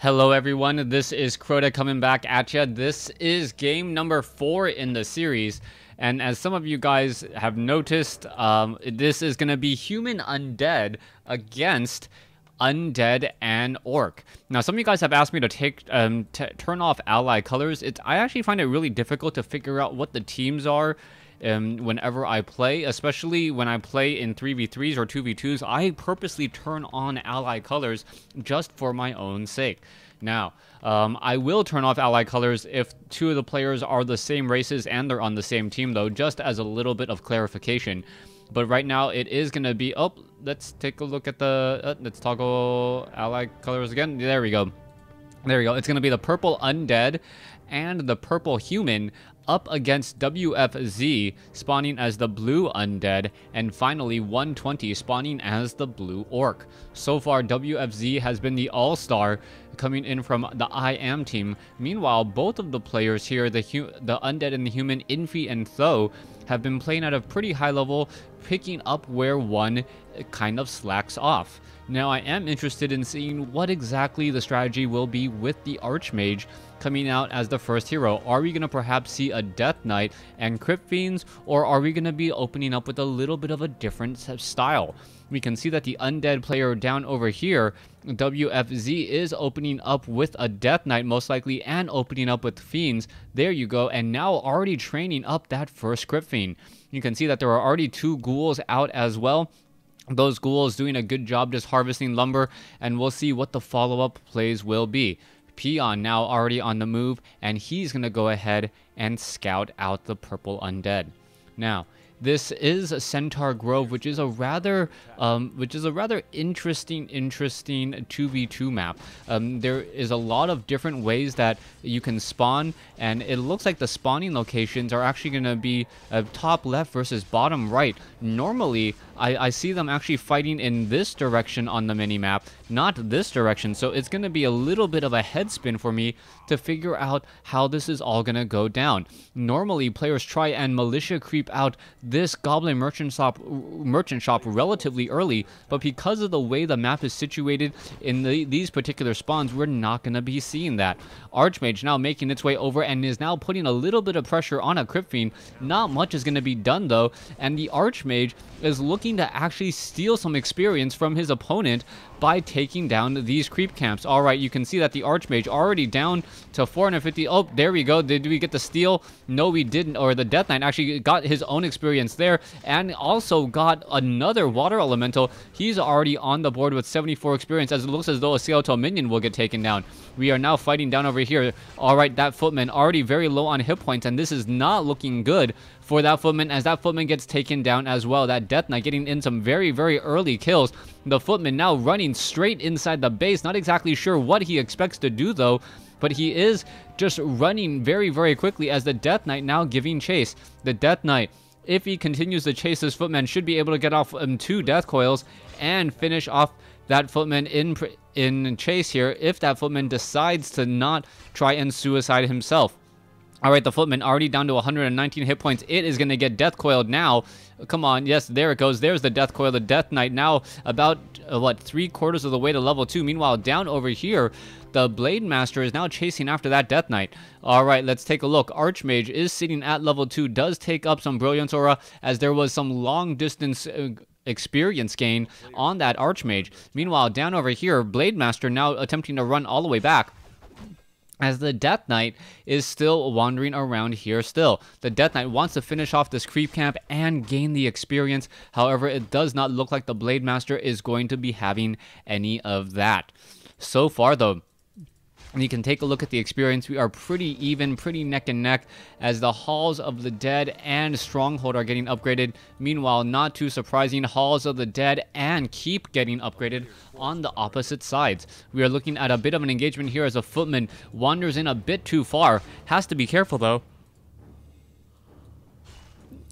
Hello everyone, this is Crota coming back at ya. This is game number 4 in the series, and as some of you guys have noticed, this is going to be human undead against undead and orc. Now, some of you guys have asked me to turn off ally colors. I actually find it really difficult to figure out what the teams are whenever I play, especially when I play in 3v3s or 2v2s. I purposely turn on ally colors just for my own sake. Now, I will turn off ally colors if two of the players are the same races and they're on the same team, though, just as a little bit of clarification. But right now, it is going to be... Oh, let's take a look at the... let's toggle ally colors again. There we go. There we go. It's going to be the purple undead and the purple human up against WFZ spawning as the blue undead, and finally 120 spawning as the blue orc. So far, WFZ has been the all-star coming in from the I Am team. Meanwhile, both of the players here, the undead and the human, Infi and Th000, have been playing at a pretty high level, picking up where one kind of slacks off. Now, I am interested in seeing what exactly the strategy will be with the Archmage coming out as the first hero. Are we going to perhaps see a Death Knight and Crypt Fiends, or are we going to be opening up with a little bit of a different style? We can see that the undead player down over here, WFZ, is opening up with a Death Knight most likely, and opening up with Fiends. There you go, and now already training up that first Crypt Fiend. You can see that there are already 2 ghouls out as well. Those ghouls doing a good job just harvesting lumber, and we'll see what the follow-up plays will be. Peon now already on the move, and he's going to go ahead and scout out the purple undead. Now, this is Centaur Grove, which is a rather interesting 2v2 map. There is a lot of different ways that you can spawn, and it looks like the spawning locations are actually going to be top left versus bottom right. Normally, I see them actually fighting in this direction on the mini-map, not this direction, so it's going to be a little bit of a head spin for me to figure out how this is all going to go down. Normally, players try and militia creep out this goblin merchant shop relatively early, but because of the way the map is situated in these particular spawns, we're not going to be seeing that. Archmage now making its way over and is now putting a little bit of pressure on a Crypt Fiend. Not much is going to be done, though, and the Archmage is looking to actually steal some experience from his opponent by taking down these creep camps. All right, you can see that the Archmage already down to 450. Oh, there we go. Did we get the steal? No, we didn't. Or the Death Knight actually got his own experience there, and also got another water elemental. He's already on the board with 74 experience, as it looks as though a Skeletal minion will get taken down. We are now fighting down over here. All right, that footman already very low on hit points, and this is not looking good for that footman, as that footman gets taken down as well. That Death Knight getting in some very, very early kills. The footman now running straight inside the base. Not exactly sure what he expects to do, though, but he is just running very, very quickly, as the Death Knight now giving chase. The Death Knight, if he continues to chase this footman, should be able to get off 2 death coils and finish off that footman in chase here, if that footman decides to not try and suicide himself. All right, the footman already down to 119 hit points. It is going to get death coiled now. Come on, yes, there it goes. There's the death coil. The Death Knight now about, what, 3/4 of the way to level 2. Meanwhile, down over here, the Blade Master is now chasing after that Death Knight. All right, let's take a look. Archmage is sitting at level 2, does take up some Brilliance Aura, as there was some long distance experience gain on that Archmage. Meanwhile, down over here, Blade Master now attempting to run all the way back, as the Death Knight is still wandering around here still. The Death Knight wants to finish off this creep camp and gain the experience. However, it does not look like the Blade Master is going to be having any of that. So far, though, and you can take a look at the experience. We are pretty even, pretty neck and neck, as the Halls of the Dead and Stronghold are getting upgraded. Meanwhile, not too surprising, Halls of the Dead and Keep getting upgraded on the opposite sides. We are looking at a bit of an engagement here, as a footman wanders in a bit too far. Has to be careful, though,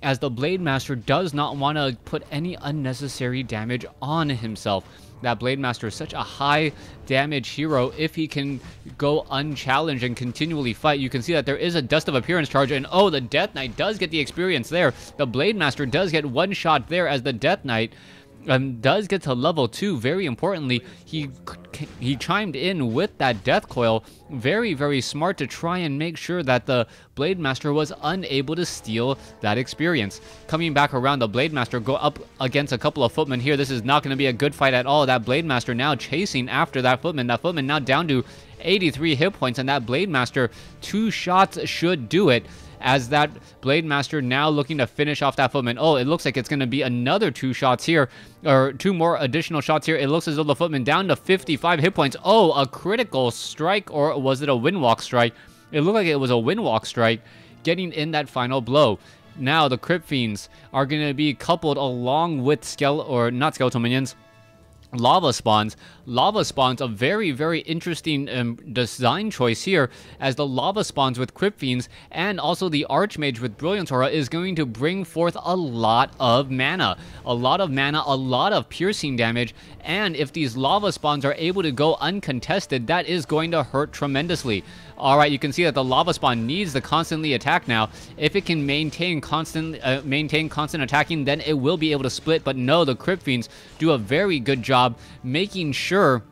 as the Blade Master does not want to put any unnecessary damage on himself. That Blade Master is such a high damage hero. If he can go unchallenged and continually fight, you can see that there is a Dust of Appearance charge, and oh, the Death Knight does get the experience there. The Blade Master does get one shot there, as the Death Knight does get to level 2. Very importantly, he chimed in with that death coil. Very, very smart to try and make sure that the Blade Master was unable to steal that experience. Coming back around, the Blade Master go up against a couple of footmen here. This is not going to be a good fight at all. That Blade Master now chasing after that footman. That footman now down to 83 hit points, and that Blade Master, 2 shots should do it, as that Blade Master now looking to finish off that footman. Oh, it looks like it's going to be another 2 shots here, or 2 more additional shots here. It looks as though the footman down to 55 hit points. Oh, a critical strike, or was it a windwalk strike? It looked like it was a windwalk strike, getting in that final blow. Now the Crypt Fiends are going to be coupled along with not skeletal minions, lava spawns. Lava spawns, a very, very interesting design choice here, as the lava spawns with Crypt Fiends and also the Archmage with Brilliance Aura is going to bring forth a lot of mana. A lot of piercing damage, and if these lava spawns are able to go uncontested, that is going to hurt tremendously. Alright, you can see that the lava spawn needs to constantly attack now. If it can maintain constant attacking, then it will be able to split, but no, the Crypt Fiends do a very good job making sure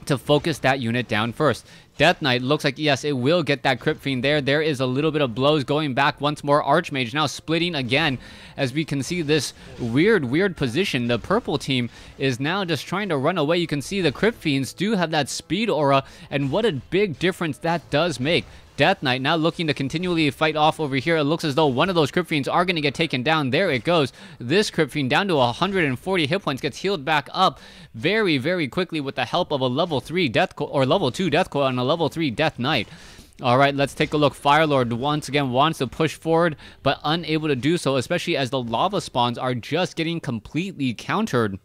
to focus that unit down first. Death Knight looks like, yes, it will get that Crypt Fiend there. There is a little bit of blows going back once more. Archmage now splitting again, as we can see this weird position. The purple team is now just trying to run away. You can see the Crypt Fiends do have that speed aura, and what a big difference that does make. Death Knight now looking to continually fight off over here. It looks as though one of those Crypt Fiends are going to get taken down. There it goes. This Crypt Fiend down to 140 hit points gets healed back up very, very quickly with the help of a level 3 death coil, or level 2 death coil, and a level 3 Death Knight. Alright, let's take a look. Firelord once again wants to push forward, but unable to do so, especially as the lava spawns are just getting completely countered.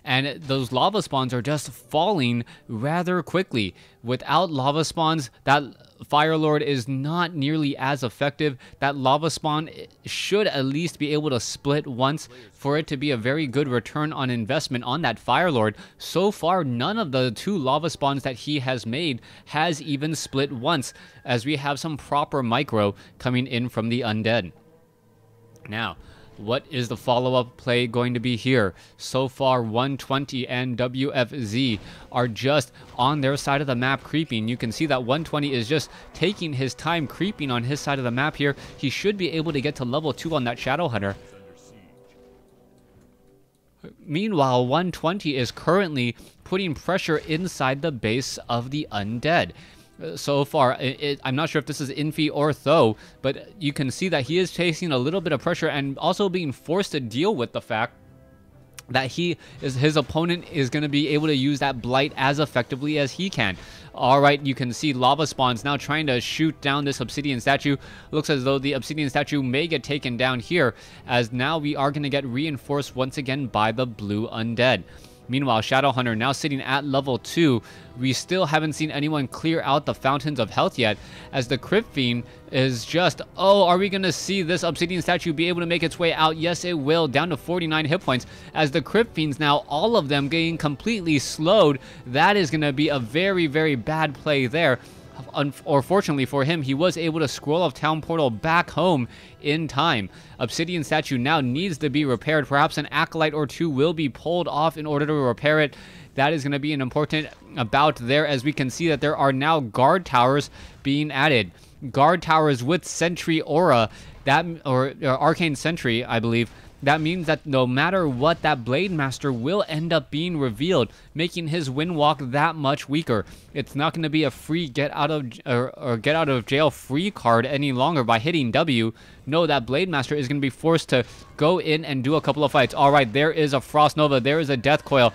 And those lava spawns are just falling rather quickly. Without lava spawns, that Firelord is not nearly as effective. That lava spawn should at least be able to split once for it to be a very good return on investment on that Firelord. So far, none of the 2 lava spawns that he has made has even split once, as we have some proper micro coming in from the undead. Now, what is the follow-up play going to be here? So far, 120 and WFZ are just on their side of the map creeping. You can see that 120 is just taking his time creeping on his side of the map here. He should be able to get to level 2 on that Shadow Hunter. Meanwhile, 120 is currently putting pressure inside the base of the undead. So far, I'm not sure if this is Infi or Th000, but you can see that he is facing a little bit of pressure and also being forced to deal with the fact that his opponent is going to be able to use that blight as effectively as he can. Alright, you can see lava spawns now trying to shoot down this obsidian statue. Looks as though the obsidian statue may get taken down here, as now we are going to get reinforced once again by the blue undead. Meanwhile, Shadow Hunter now sitting at level 2. We still haven't seen anyone clear out the Fountains of Health yet, as the Crypt Fiend is just, oh, are we going to see this Obsidian statue be able to make its way out? Yes, it will, down to 49 hit points, as the Crypt Fiends now, all of them getting completely slowed. That is going to be a very, very bad play there. Or fortunately for him, he was able to scroll off Town Portal back home in time. Obsidian statue now needs to be repaired. Perhaps an Acolyte or 2 will be pulled off in order to repair it. That is going to be an important bout there, as we can see that there are now guard towers being added. Guard towers with Sentry Aura, or Arcane Sentry, I believe. That means that no matter what, that Blade Master will end up being revealed, making his win walk that much weaker. It's not going to be a free get out of jail free card any longer by hitting W. No, that Blade Master is going to be forced to go in and do a couple of fights. All right, there is a Frost Nova, there is a Death Coil,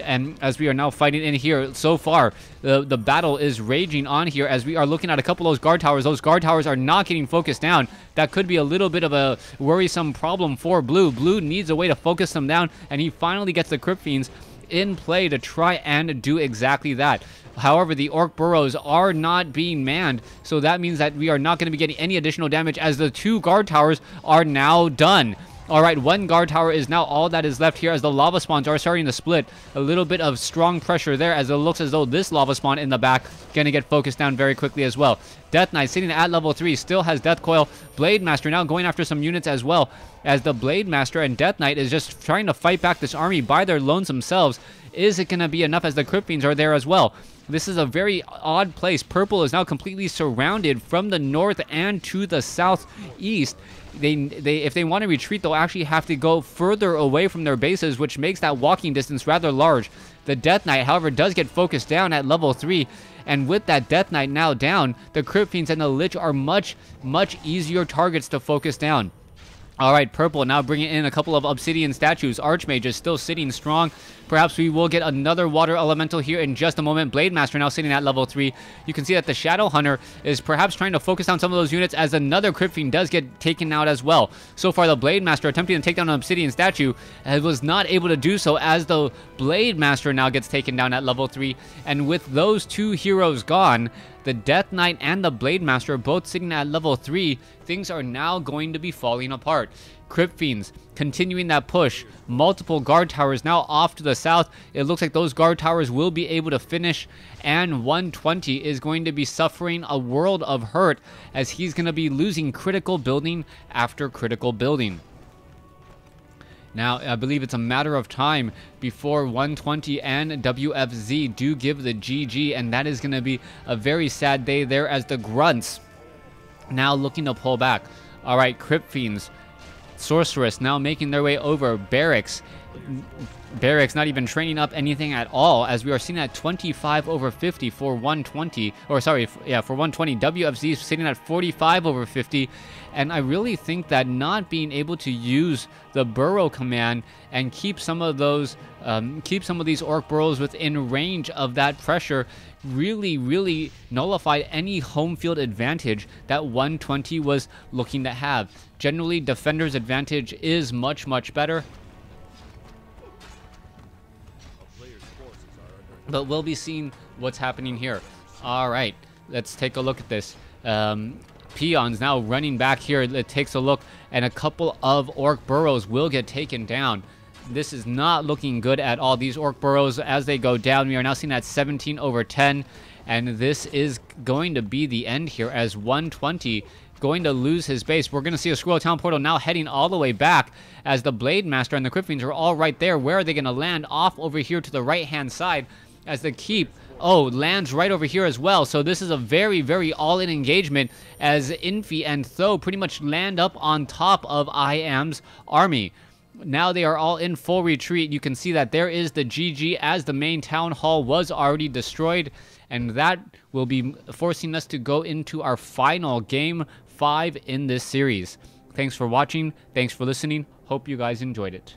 and as we are now fighting in here, so far the battle is raging on here, as we are looking at a couple of those guard towers. Those guard towers are not getting focused down. That could be a little bit of a worrisome problem for Blue. Blue needs a way to focus them down, and he finally gets the Crypt Fiends in play to try and do exactly that. However, the Orc Burrows are not being manned, so that means that we are not going to be getting any additional damage, as the 2 guard towers are now done. Alright, one guard tower is now all that is left here as the lava spawns are starting to split. A little bit of strong pressure there as it looks as though this lava spawn in the back going to get focused down very quickly as well. Death Knight sitting at level 3 still has Death Coil. Blade Master now going after some units as well, as the Blade Master and Death Knight is just trying to fight back this army by their lonesome selves. Is it going to be enough as the Crypt Fiends are there as well? This is a very odd place. Purple is now completely surrounded from the north and to the southeast. If they want to retreat, they'll actually have to go further away from their bases, which makes that walking distance rather large. The Death Knight, however, does get focused down at level 3. And with that Death Knight now down, the Crypt Fiends and the Lich are much easier targets to focus down. Alright, Purple now bringing in a couple of Obsidian statues. Archmage is still sitting strong. Perhaps we will get another Water Elemental here in just a moment. Blade Master now sitting at level 3. You can see that the Shadow Hunter is perhaps trying to focus on some of those units as another Crypt Fiend does get taken out as well. So far, the Blade Master attempting to take down an Obsidian statue was not able to do so as the Blade Master now gets taken down at level 3. And with those two heroes gone, the Death Knight and the Blade Master both sitting at level 3, things are now going to be falling apart. Crypt Fiends continuing that push. Multiple guard towers now off to the south. It looks like those guard towers will be able to finish, and 120 is going to be suffering a world of hurt as he's going to be losing critical building after critical building. Now, I believe it's a matter of time before 120 and WFZ do give the GG, and that is going to be a very sad day there as the Grunts now looking to pull back. All right, Crypt Fiends, Sorceress now making their way over. Barracks not even training up anything at all, as we are sitting at 25 over 50 for 120, or sorry, yeah, for 120. WFZ is sitting at 45 over 50, and I really think that not being able to use the burrow command and keep some of those, keep some of these orc burrows within range of that pressure really nullified any home field advantage that 120 was looking to have. Generally, defender's advantage is much better, but we'll be seeing what's happening here. All right, let's take a look at this. Peons now running back here. It takes a look, and a couple of orc burrows will get taken down. This is not looking good at all. These orc burrows, as they go down, we are now seeing at 17 over 10, and this is going to be the end here as 120 going to lose his base. We're going to see a Squirrel Town portal now heading all the way back as the Blade Master and the Crypt Fiends are all right there. Where are they going to land? Off over here to the right-hand side as the Keep, lands right over here as well. So this is a very all-in engagement as Infi and Th000 pretty much land up on top of IAM's army. Now they are all in full retreat. You can see that there is the GG as the main town hall was already destroyed, and that will be forcing us to go into our final game 5 in this series. Thanks for watching. Thanks for listening. Hope you guys enjoyed it.